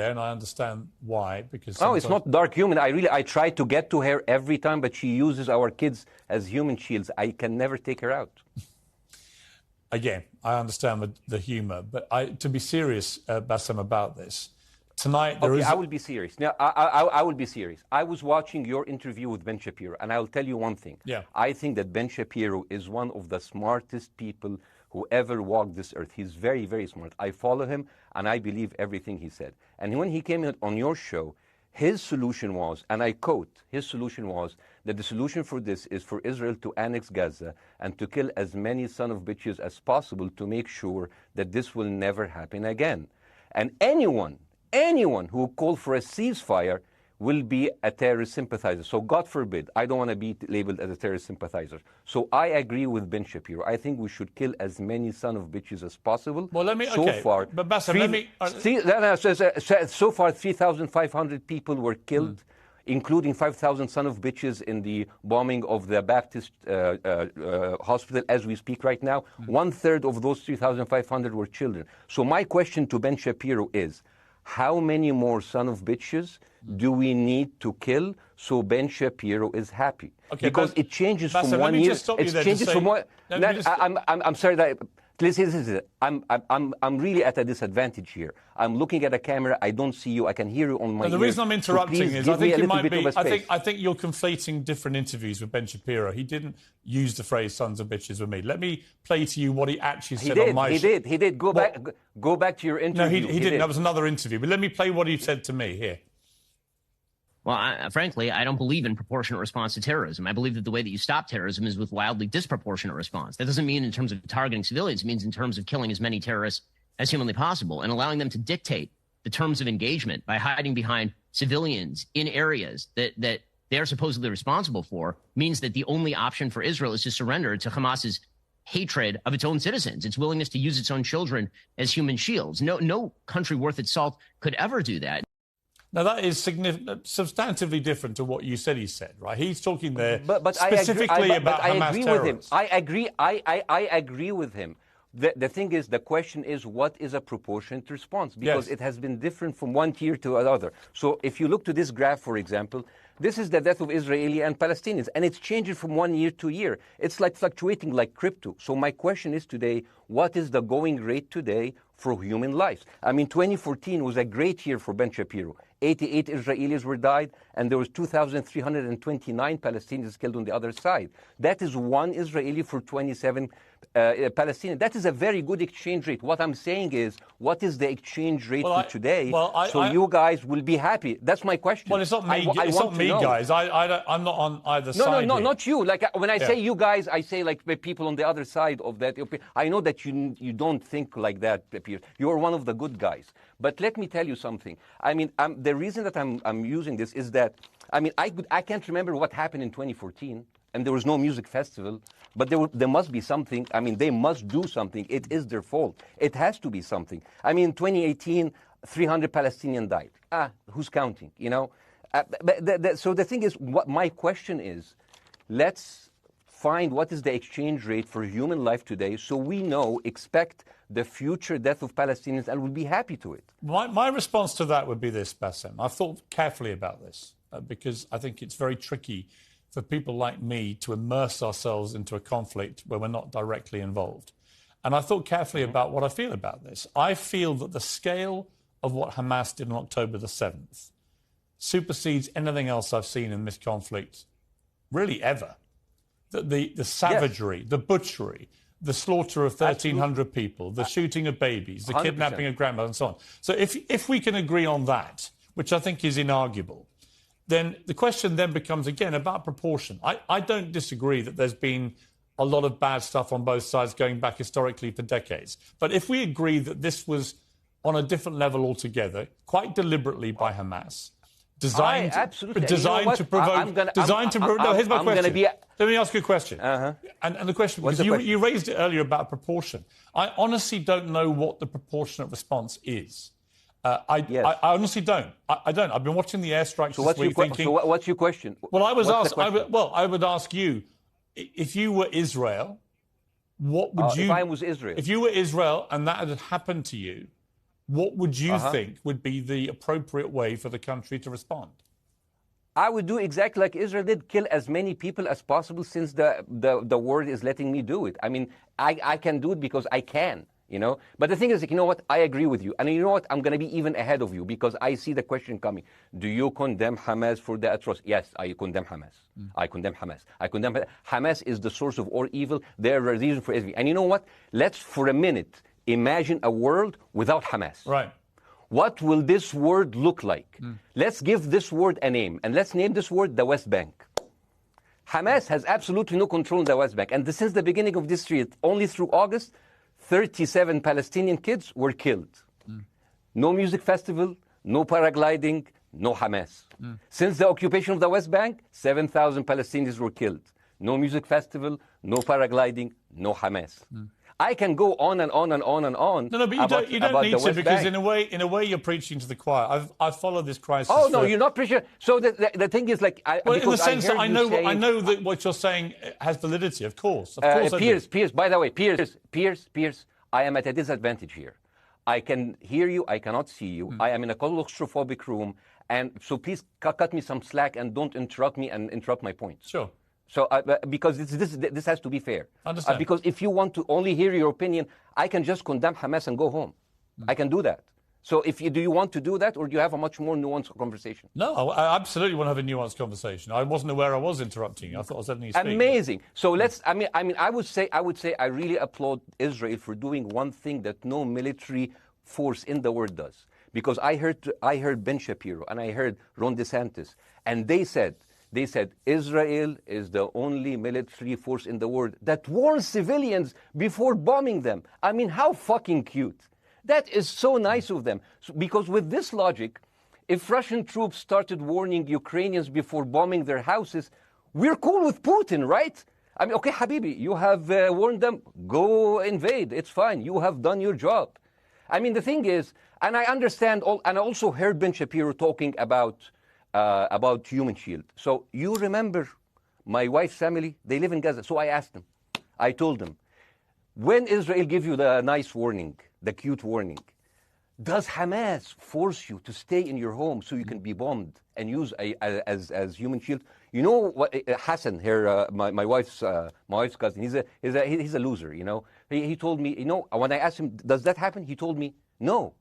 And I understand why, because no, it's not dark human. I try to get to her every time, but she uses our kids as human shields. I can never take her out. Again, I understand the humour, but to be serious, Bassem, about this, tonight there is... I will be serious. Now, I will be serious. I was watching your interview with Ben Shapiro, and I'll tell you one thing. Yeah. I think that Ben Shapiro is one of the smartest people who ever walked this earth. He's very, very smart. I follow him, and I believe everything he said. And when he came on your show, his solution was, and I quote, his solution was that the solution for this is for Israel to annex Gaza and to kill as many son of bitches as possible to make sure that this will never happen again. And anyone who called for a ceasefire will be a terrorist sympathizer. So God forbid, I don't want to be labeled as a terrorist sympathizer. So I agree with Ben Shapiro. I think we should kill as many son of bitches as possible. Well, let me, so okay, far, but Bassem, so far 3,500 people were killed, including 5,000 son of bitches in the bombing of the Baptist hospital as we speak right now. 1/3 of those 3,500 were children. So my question to Ben Shapiro is, how many more son of bitches do we need to kill so Ben Shapiro is happy? Okay, because it changes Bassem, from 1 year. It changes from one. I'm sorry that. Listen, I'm really at a disadvantage here. I'm looking at a camera. I don't see you. I can hear you on my ear. The reason I'm interrupting is I think you're conflating different interviews with Ben Shapiro. He didn't use the phrase "sons of bitches" with me. Let me play to you what he actually said on my show. He did. Go back to your interview. No, he didn't. That was another interview. But let me play what he said to me here. Well, frankly, I don't believe in proportionate response to terrorism. I believe that the way that you stop terrorism is with wildly disproportionate response. That doesn't mean in terms of targeting civilians. It means in terms of killing as many terrorists as humanly possible and allowing them to dictate the terms of engagement by hiding behind civilians in areas that they're supposedly responsible for means that the only option for Israel is to surrender to Hamas's hatred of its own citizens, its willingness to use its own children as human shields. No country worth its salt could ever do that. Now, that is substantively different to what you said he said, right? He's talking there but specifically about Hamas terrorists. I agree with him. The thing is, the question is, what is a proportionate response? Because it has been different from one tier to another. So if you look to this graph, for example, this is the death of Israeli and Palestinians, and it's changing from 1 year to year. It's like fluctuating like crypto. So my question is today, what is the going rate today for human lives? I mean, 2014 was a great year for Ben Shapiro. 88 Israelis were died, and there was 2,329 Palestinians killed on the other side. That is one Israeli for 27 Palestinians. That is a very good exchange rate. What I'm saying is, what is the exchange rate for today? You guys will be happy. That's my question. Well, it's not me, guys. I'm not on either side. No, not you. Like when I say you guys, I say like the people on the other side of that. I know that you don't think like that, Piers. You're one of the good guys. But let me tell you something. I mean, the reason that I'm using this is that, I mean, I can't remember what happened in 2014, and there was no music festival, but there must be something. I mean, they must do something. It is their fault. It has to be something. I mean, 2018, 300 Palestinians died. Who's counting, you know? So the thing is, what my question is, let's find what is the exchange rate for human life today so we expect the future death of Palestinians and will be happy to it. My response to that would be this, Bassem. I've thought carefully about this because I think it's very tricky for people like me to immerse ourselves into a conflict where we're not directly involved. And I thought carefully about what I feel about this. I feel that the scale of what Hamas did on October the 7th supersedes anything else I've seen in this conflict, really ever. The savagery, the butchery, the slaughter of 1,300 people, the shooting of babies, the 100%. Kidnapping of grandmothers, and so on. So if we can agree on that, which I think is inarguable, then the question then becomes, again, about proportion. I don't disagree that there's been a lot of bad stuff on both sides going back historically for decades. But if we agree that this was on a different level altogether, quite deliberately by Hamas, designed to provoke... No, here's my question. Let me ask you a question. And the question, because you raised it earlier about proportion. I honestly don't know what the proportionate response is. I honestly don't. I don't. I've been watching the airstrikes this week thinking... So what's your question? Well, I would ask you, if you were Israel, what would you... If I was Israel? If you were Israel and that had happened to you, what would you think would be the appropriate way for the country to respond? I would do exactly like Israel did, kill as many people as possible, since the world is letting me do it. I mean, I can do it because I can, you know. But the thing is, like, you know what? I agree with you. And you know what? I'm going to be even ahead of you, because I see the question coming. Do you condemn Hamas for the atrocities? Yes, I condemn Hamas. I condemn Hamas. I condemn Hamas is the source of all evil. They're a reason for everything. And you know what? Let's, for a minute, imagine a world without Hamas. Right. What will this word look like? Let's give this word a name, and let's name this word the West Bank. Hamas has absolutely no control in the West Bank, and since the beginning of this year, only through August, 37 Palestinian kids were killed. No music festival, no paragliding, no Hamas. Since the occupation of the West Bank, 7,000 Palestinians were killed. No music festival, no paragliding, no Hamas. I can go on and on and on and on. No, but you don't need to, because in a way you're preaching to the choir. I've followed this crisis. Oh no, you're not preaching. So the thing is, like, in the sense that I know that what you're saying has validity. Of course, Piers. By the way, Piers. I am at a disadvantage here. I can hear you. I cannot see you. I am in a claustrophobic room, and so please cut me some slack and don't interrupt me and interrupt my points. Sure. So, because this has to be fair. Understand. Because if you want to only hear your opinion, I can just condemn Hamas and go home. I can do that. So, do you want to do that, or do you have a much more nuanced conversation? No, I absolutely want to have a nuanced conversation. I wasn't aware I was interrupting you. I thought I was letting you speak. Amazing. So let's. I mean, I would say I really applaud Israel for doing one thing that no military force in the world does. Because I heard Ben Shapiro and I heard Ron DeSantis, and they said Israel is the only military force in the world that warns civilians before bombing them. I mean, how fucking cute. That is so nice of them. Because with this logic, if Russian troops started warning Ukrainians before bombing their houses, we're cool with Putin, right? I mean, okay, Habibi, you have warned them, go invade. It's fine. You have done your job. I mean, the thing is, and I understand, and I also heard Ben Shapiro talking about Human Shield. So you remember my wife's family, they live in Gaza. So I asked them, I told them, when Israel give you the nice warning, the cute warning, does Hamas force you to stay in your home so you can be bombed and use as Human Shield? You know what, Hassan here, my wife's cousin, he's a loser, you know. He told me, you know, when I asked him, does that happen? He told me, no.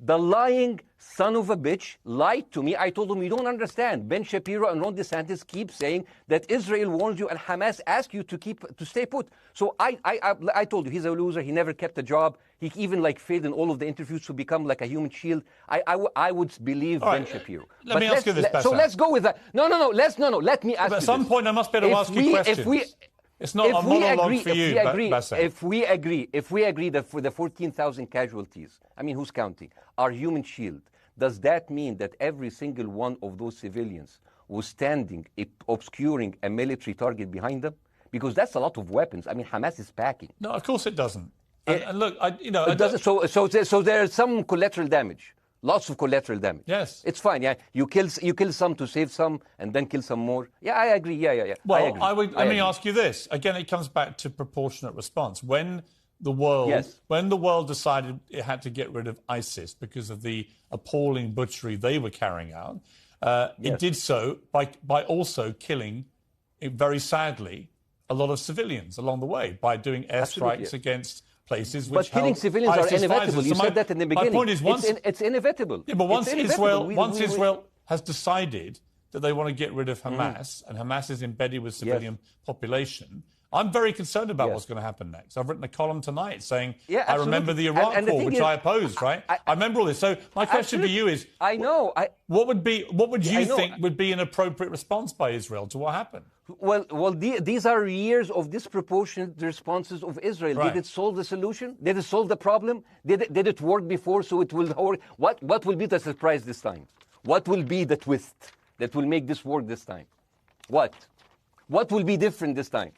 The lying son of a bitch lied to me. I told him, you don't understand. Ben Shapiro and Ron DeSantis keep saying that Israel warns you and Hamas asks you to stay put. So I told you, he's a loser. He never kept a job. He even failed in all of the interviews to become like a human shield. I would believe Ben Shapiro. Let me ask you this, Bassem. So let's go with that. No. Let me ask you At some point, I must be able to ask you questions. It's not a monologue for you, Bassem. If we agree that for the 14,000 casualties, I mean, who's counting, are Human Shield, does that mean that every single one of those civilians was standing, obscuring a military target behind them? Because that's a lot of weapons. I mean, Hamas is packing. No, of course it doesn't. And look, it doesn't. So there's some collateral damage. Lots of collateral damage. Yes. It's fine, yeah. You kill some to save some and then kill some more. Yeah, I agree. Yeah. Well, let me ask you this. Again, it comes back to proportionate response. When the world decided it had to get rid of ISIS because of the appalling butchery they were carrying out, it did so by also killing, very sadly, a lot of civilians along the way by doing airstrikes against places which killing civilians are inevitable. You said that in the beginning. My point is, it's inevitable. Yeah, but once Israel has decided that they want to get rid of Hamas, and Hamas is embedded with civilian population, I'm very concerned about what's going to happen next. I've written a column tonight saying, I remember the Iraq War, which I opposed, right? I remember all this. So my question for you is, what would you think would be an appropriate response by Israel to what happened? Well, these are years of disproportionate responses of Israel. Right. Did it solve the solution? Did it solve the problem? Did it work before, so it will work? What will be the surprise this time? What will be the twist that will make this work this time? What will be different this time?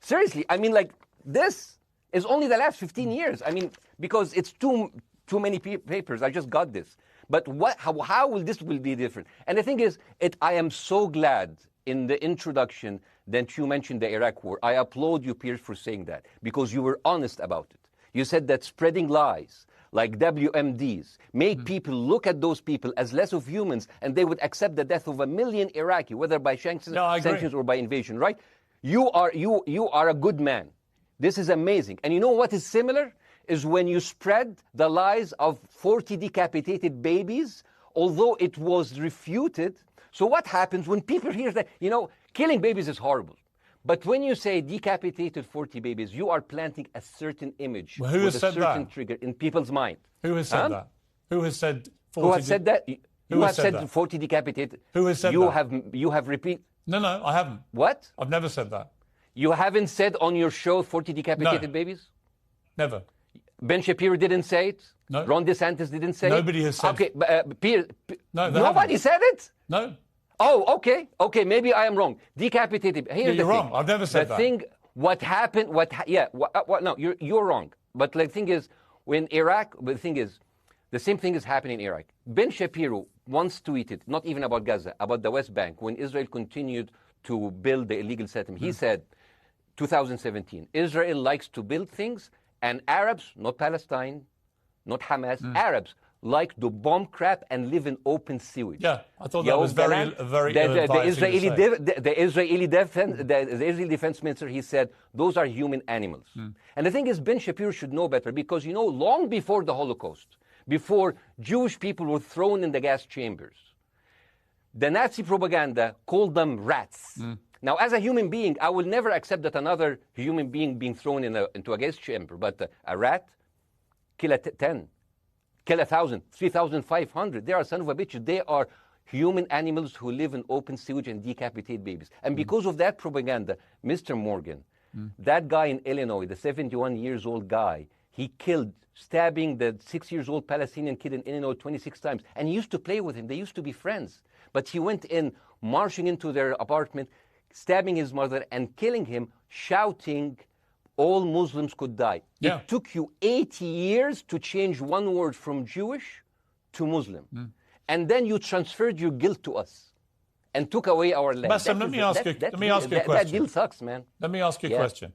Seriously, I mean, this is only the last 15 years. I mean, because it's too many papers. I just got this. But how will this be different? And the thing is, I am so glad in the introduction that you mentioned the Iraq War. I applaud you, Piers, for saying that, because you were honest about it. You said that spreading lies like WMDs made people look at those people as less of humans, and they would accept the death of 1 million Iraqi, whether by sanctions or by invasion, right? You are a good man. This is amazing. And you know what is similar? Is when you spread the lies of 40 decapitated babies, although it was refuted. So what happens when people hear that, killing babies is horrible. But when you say decapitated 40 babies, you are planting a certain image with a certain trigger in people's mind. Who has said that? Who has said 40? Who has said that? Who has said 40 decapitated? Who has said that? You have repeated. No, I haven't. What? I've never said that. You haven't said on your show 40 decapitated babies? Never. Ben Shapiro didn't say it? No. Ron DeSantis didn't say Nobody it? has said it. Okay, Piers, no, nobody said it? No. Oh, okay, maybe I am wrong. Decapitated. Here's you're wrong. I've never said that. The thing, what happened, no, you're wrong. But the thing is, when Iraq, the same thing is happening in Iraq. Ben Shapiro once tweeted, not even about Gaza, about the West Bank, when Israel continued to build the illegal settlement. He said, 2017, Israel likes to build things, and Arabs, not Palestine, not Hamas, Arabs, like to bomb crap and live in open sewage. Yeah, I thought that was very the Israeli defense minister, he said, those are human animals. And the thing is, Ben Shapiro should know better, because, long before the Holocaust, before Jewish people were thrown in the gas chambers, the Nazi propaganda called them rats. Now, as a human being, I will never accept that another human being being thrown into a gas chamber, but a rat, kill 10. Kill 1,000, 3,500. They are son of a bitch. They are human animals who live in open sewage and decapitate babies. And because of that propaganda, Mr. Morgan, that guy in Illinois, the 71-years-old guy, he killed, stabbing the 6-year-old Palestinian kid in Illinois 26 times. And he used to play with him. They used to be friends. But he went in, marching into their apartment, stabbing his mother and killing him, shouting, all Muslims could die. Yeah. It took you 80 years to change one word from Jewish to Muslim. And then you transferred your guilt to us and took away our land. Bassem, let me ask you a question. That deal sucks, man. Let me ask you a question.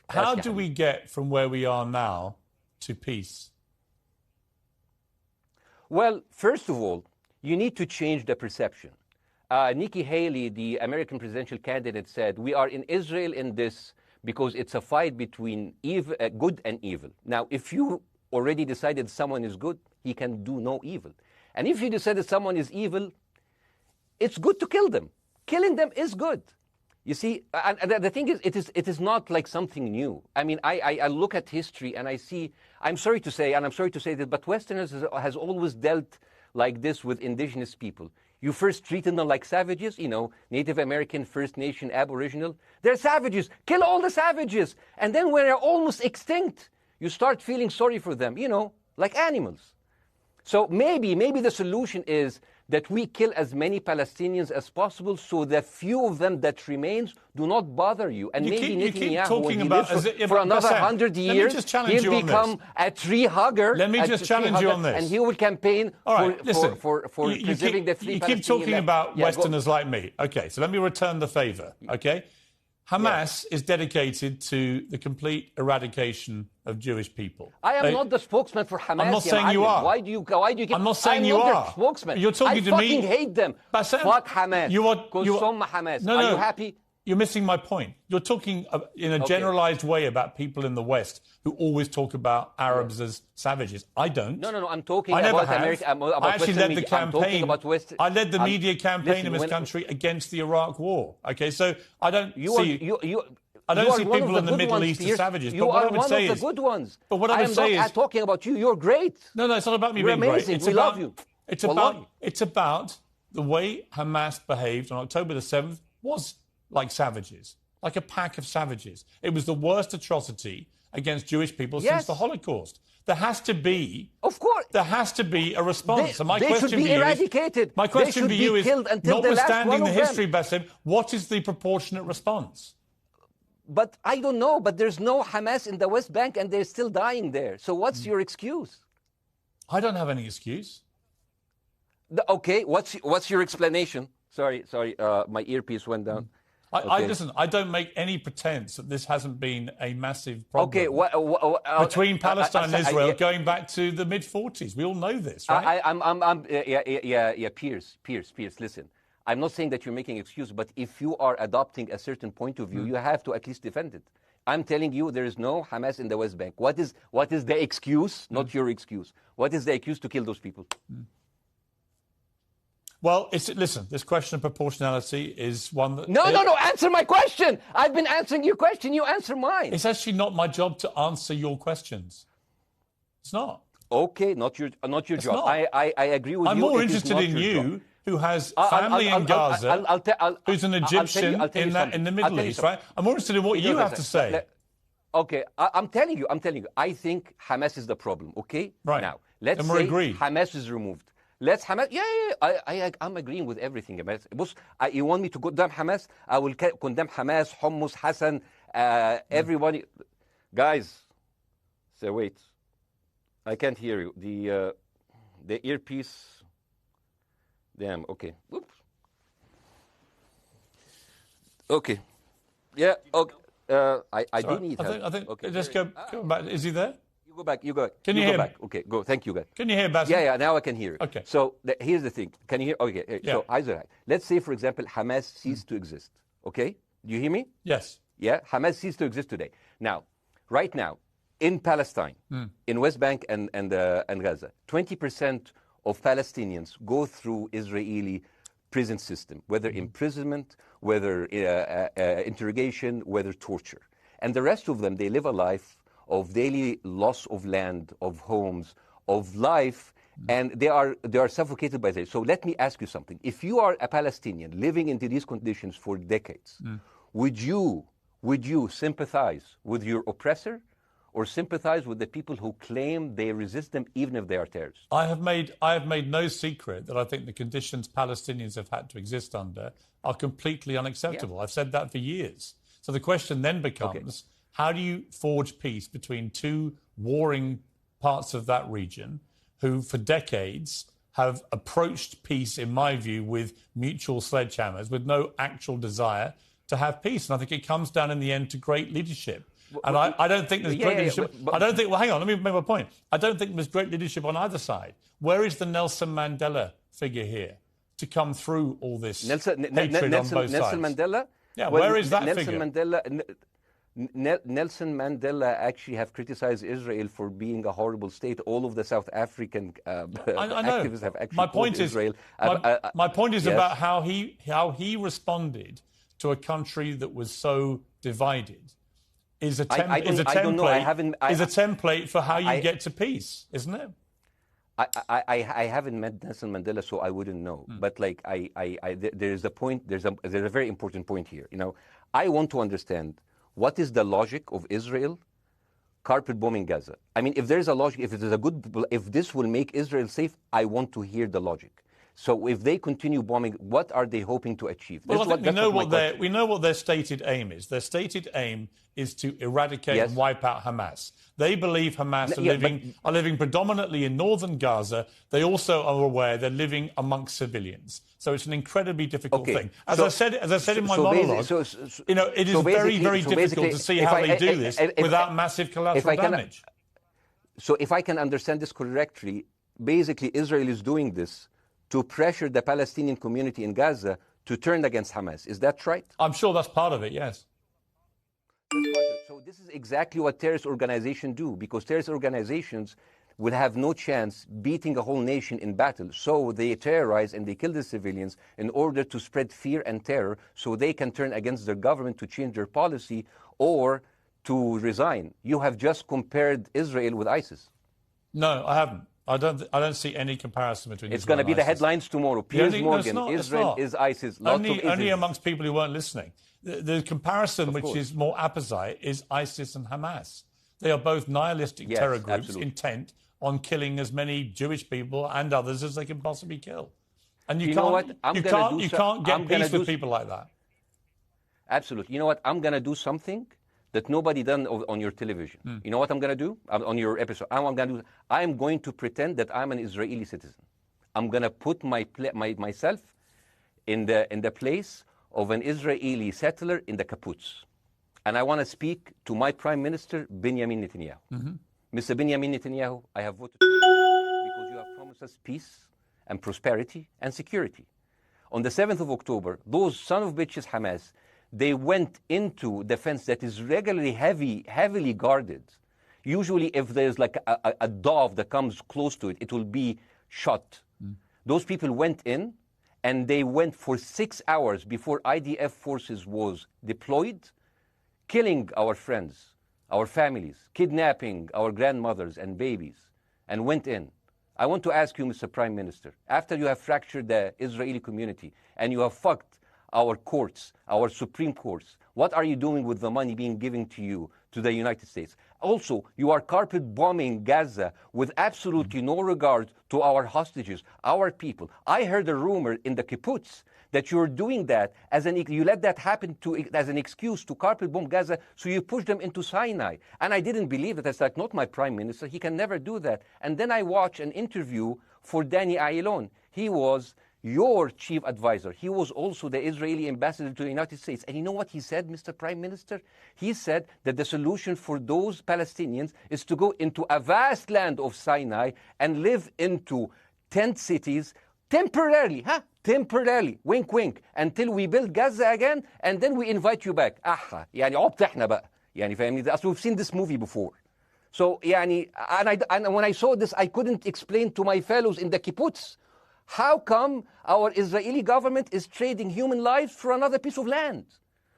How do we get from where we are now to peace? Well, first of all, you need to change the perception. Nikki Haley, the American presidential candidate, said, we are in Israel in this because it's a fight between good and evil. Now, if you already decided someone is good, he can do no evil. And if you decided someone is evil, it's good to kill them. Killing them is good. You see, and the thing is, it is not like something new. I mean, I look at history and I see, I'm sorry to say that, but Westerners has always dealt like this with indigenous people. You first treated them like savages, Native American, First Nation, Aboriginal. They're savages. Kill all the savages. And then when they're almost extinct, you start feeling sorry for them, like animals. So maybe the solution is that we kill as many Palestinians as possible, so the few of them that remains do not bother you. And maybe Netanyahu, when he lives for another 100 years, he'll become a tree hugger. Let me just challenge you on this. And he will campaign for preserving the free Palestinian. You keep talking about Westerners like me. Okay, so let me return the favor, okay? Hamas is dedicated to the complete eradication of Jewish people. I am not the spokesman for Hamas. I'm not saying you are. Why do you keep... I'm not saying you are. The spokesman. You're talking to me. I fucking hate them. Bassem, fuck Hamas. Hamas. No, are you happy? You're missing my point. You're talking in a generalized way about people in the West who always talk about Arabs as savages. I don't. No. I'm talking about America. I actually led the campaign. I led the media campaign in this country against the Iraq War. Okay, so I don't see... I don't see people in the Middle East as savages. You are one of the good ones. But what I would say is... I'm not talking about you. You're great. No, it's not about me being amazing. great. We love you. It's about the way Hamas behaved on October the 7th was like savages, like a pack of savages. It was the worst atrocity against Jewish people since the Holocaust. There has to be... Of course. There has to be a response. They should be eradicated. My question to you is, notwithstanding the history, Bassem, what is the proportionate response? But I don't know. But there's no Hamas in the West Bank, and they're still dying there. So what's your excuse? I don't have any excuse. Okay, what's your explanation? Sorry, my earpiece went down. Listen, I don't make any pretense that this hasn't been a massive problem between Palestine and Israel going back to the mid-40s. We all know this, right? Piers, listen. I'm not saying that you're making excuses, but if you are adopting a certain point of view, you have to at least defend it. I'm telling you, there is no Hamas in the West Bank. What is the excuse? Not your excuse. What is the excuse to kill those people? Well, listen, this question of proportionality is one that... No, answer my question. I've been answering your question. You answer mine. It's actually not my job to answer your questions. It's not. Okay, not your job. Not. I agree with you. I'm more interested in you, who has family in Gaza, who's an Egyptian in the Middle East, right? I'm more interested in what you have to say. Okay, I'm telling you. I think Hamas is the problem, okay? Right. Now, let's say agreed. Hamas is removed. Let's Hamas. I'm agreeing with everything. You want me to condemn Hamas? I will condemn Hamas, Hummus, Hassan, everybody. Guys, so wait. I can't hear you. The earpiece. Damn. Okay. Oops. Okay. Yeah. Okay. I do need help. I think. Okay. Just go back. Is he there? You go back. Can you hear back? me? Okay, go. Thank you, guys. Can you hear Bassem? Yeah. Now I can hear you. Okay. So here's the thing. Can you hear? Okay. Yeah. So let's say, for example, Hamas ceased to exist. Okay. Do you hear me? Yes. Yeah. Hamas ceased to exist today. Now, right now, in Palestine, in West Bank and Gaza, 20% of Palestinians go through Israeli prison system, whether imprisonment, whether interrogation, whether torture. And the rest of them, they live a life of daily loss of land, of homes, of life, and they are suffocated by this. So let me ask you something. If you are a Palestinian living into these conditions for decades, would you sympathize with your oppressor, or sympathize with the people who claim they resist them even if they are terrorists? I have made no secret that I think the conditions Palestinians have had to exist under are completely unacceptable. I've said that for years. So the question then becomes, how do you forge peace between two warring parts of that region who for decades have approached peace, in my view, with mutual sledgehammers, with no actual desire to have peace? And I think it comes down in the end to great leadership. And I don't think there's great leadership. I don't think, well, hang on, let me make my point. I don't think there's great leadership on either side. Where is the Nelson Mandela figure here to come through all this hatred on both sides? Nelson Mandela? Yeah, where is that figure? Nelson Mandela actually have criticized Israel for being a horrible state. All of the South African activists have actually called Israel. My point is about how he responded to a country that was so divided. Is a template for how you get to peace, isn't it? I haven't met Nelson Mandela, so I wouldn't know. But there's a point. There's a very important point here. I want to understand what is the logic of Israel carpet bombing Gaza. I mean, if there's a logic, if this will make Israel safe, I want to hear the logic. So if they continue bombing, what are they hoping to achieve? Well, I think we know what their stated aim is. Their stated aim is to eradicate and wipe out Hamas. They believe Hamas are living predominantly in northern Gaza. They also are aware they're living amongst civilians. So it's an incredibly difficult thing. As I said in my monologue, it is very, very difficult to see how they do this without massive collateral damage. So if I can understand this correctly, basically Israel is doing this to pressure the Palestinian community in Gaza to turn against Hamas. Is that right? I'm sure that's part of it, yes. So this is exactly what terrorist organizations do, because terrorist organizations will have no chance beating a whole nation in battle. So they terrorize and they kill the civilians in order to spread fear and terror so they can turn against their government to change their policy or to resign. You have just compared Israel with ISIS. No, I haven't. I don't see any comparison between It's going to be the headlines tomorrow. Piers Morgan, Israel is ISIS. Only amongst people who weren't listening. The comparison, which is more apposite, is ISIS and Hamas. They are both nihilistic terror groups intent on killing as many Jewish people and others as they can possibly kill. And you can't get peace with people like that. Absolutely. You know what? I'm going to do something that nobody done on your television. You know what I'm going to do on your episode? I'm going to pretend that I'm an Israeli citizen. I'm going to put myself in the place of an Israeli settler in the kibbutz. And I want to speak to my Prime Minister, Benjamin Netanyahu. Mr. Benjamin Netanyahu, I have voted for you because you have promised us peace and prosperity and security. On the 7th of October, those son of bitches Hamas, they went into the fence that is regularly heavily guarded. Usually if there's like a dove that comes close to it, it will be shot. Those people went in, and they went for 6 hours before IDF forces was deployed, killing our friends, our families, kidnapping our grandmothers and babies, and went in. I want to ask you, Mr. Prime Minister, after you have fractured the Israeli community and you have fucked our courts, our Supreme Courts, what are you doing with the money being given to you, to the United States? Also, you are carpet bombing Gaza with absolutely no regard to our hostages, our people. I heard a rumor in the kibbutz that you're doing that you let that happen as an excuse to carpet bomb Gaza, so you push them into Sinai. And I didn't believe it. It's like, not my prime minister. He can never do that. And then I watched an interview for Danny Ayalon. He was your chief advisor. He was also the Israeli ambassador to the United States. And you know what he said, Mr. Prime Minister? He said that the solution for those Palestinians is to go into a vast land of Sinai and live into tent cities temporarily, temporarily, wink wink, until we build Gaza again, and then we invite you back. يعني عبط احنا بقى. يعني فاهمني؟ We've seen this movie before. So يعني, and when I saw this, I couldn't explain to my fellows in the kibbutz, how come our Israeli government is trading human lives for another piece of land?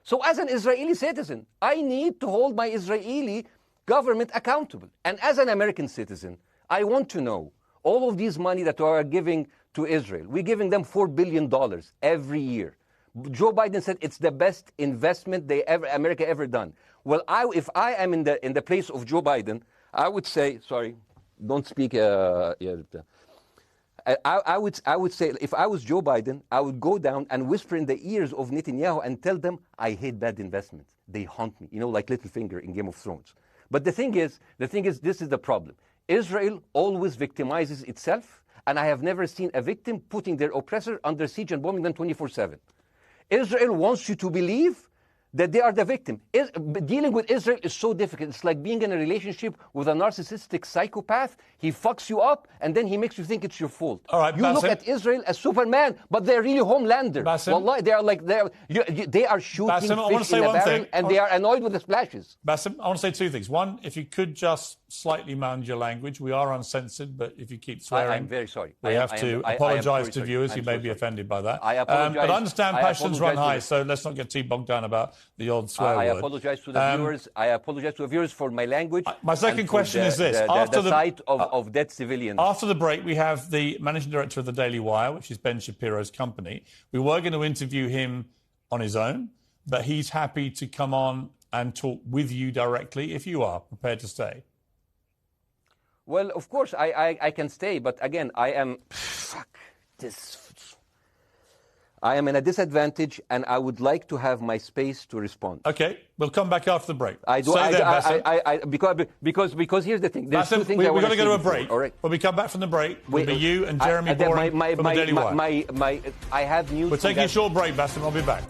So as an Israeli citizen, I need to hold my Israeli government accountable. And as an American citizen, I want to know all of these money that we are giving to Israel. We're giving them $4 billion every year. Joe Biden said it's the best investment America ever done. Well, if I am in the place of Joe Biden, I would say, sorry, don't speak. I would say, if I was Joe Biden, I would go down and whisper in the ears of Netanyahu and tell them, I hate bad investments. They haunt me, like Littlefinger in Game of Thrones. But the thing is, this is the problem. Israel always victimizes itself, and I have never seen a victim putting their oppressor under siege and bombing them 24/7. Israel wants you to believe that they are the victim. Dealing with Israel is so difficult. It's like being in a relationship with a narcissistic psychopath. He fucks you up, and then he makes you think it's your fault. All right, you Bassem, look at Israel as Superman, but they're really Homelander. Wallahi, they are shooting Bassem, fish in a barrel, and they are annoyed with the splashes. Bassem, I want to say two things. One, if you could just slightly mind your language. We are uncensored, but if you keep swearing... I'm very sorry. We have to apologise to viewers who may be offended by that. I apologise. But I understand passions run high, so let's not get too bogged down about the odd swear word. I apologise to the viewers. I apologise to the viewers for my language. My second question is this. After the sight of dead civilians. After the break, we have the managing director of the Daily Wire, which is Ben Shapiro's company. We were going to interview him on his own, but he's happy to come on and talk with you directly if you are prepared to stay. Well, of course, I can stay, but again, I am in a disadvantage, and I would like to have my space to respond. Okay, we'll come back after the break. Because here's the thing. There's Bassem, two things we're going to go to a break. All right. When we come back from the break, it'll be you and Jeremy Boring from the Daily Wire. I have news. We're taking a short break, Bassem. I'll be back.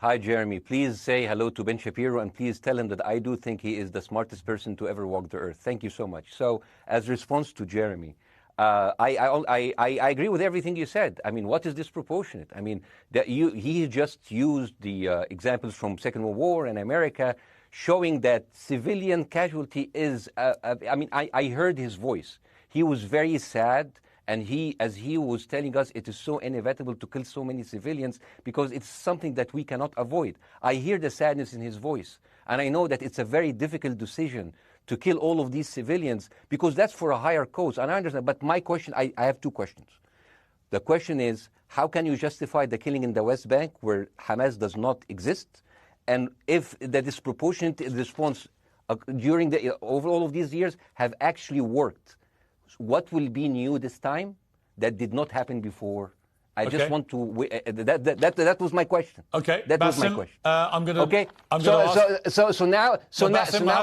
Hi, Jeremy. Please say hello to Ben Shapiro, and please tell him that I do think he is the smartest person to ever walk the earth. Thank you so much. So, as a response to Jeremy, I agree with everything you said. I mean, what is disproportionate? I mean, he just used the examples from Second World War and America, showing that civilian casualty is. I heard his voice. He was very sad. And as he was telling us, it is so inevitable to kill so many civilians because it's something that we cannot avoid. I hear the sadness in his voice. And I know that it's a very difficult decision to kill all of these civilians because that's for a higher cause. And I understand. But my question, I have two questions. The question is, how can you justify the killing in the West Bank where Hamas does not exist? And if the disproportionate response over all of these years have actually worked, what will be new this time that did not happen before? I just want to. That was my question. Okay, that was my question. I'm going to. Okay. So now,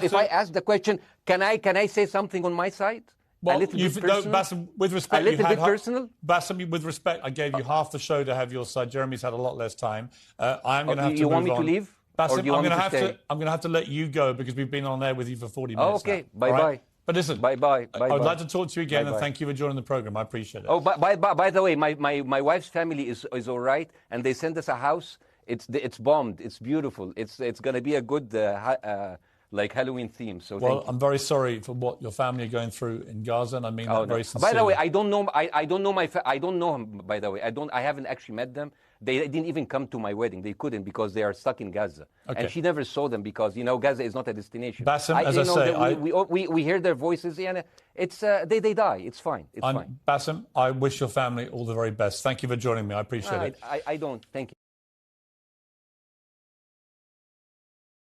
if I ask the question, can I say something on my side? Well, a little bit personal. No, Bassem, with respect, a little bit personal. Bassem, with respect, I gave you half the show to have your side. Jeremy's had a lot less time. I'm going to have to You move want me on. to leave? Bassem, or do you want me to stay? I'm going to have to let you go because we've been on air with you for 40 minutes. Oh, okay. Now. Bye-bye. Right? But listen, bye-bye. I would like to talk to you again, and thank you for joining the program. I appreciate it. Oh, by the way, my wife's family is all right, and they sent us a house. It's bombed. It's beautiful. It's going to be a good like Halloween theme. So well, I'm very sorry for what your family are going through in Gaza, and I mean that very sincerely. By the way, I don't know. I don't know I don't know him. By the way, I haven't actually met them. They didn't even come to my wedding. They couldn't because they are stuck in Gaza, and she never saw them because Gaza is not a destination. Bassem, as I say, we hear their voices, and it's they die. It's fine. It's fine. Bassem, I wish your family all the very best. Thank you for joining me. I appreciate it. I don't. Thank you.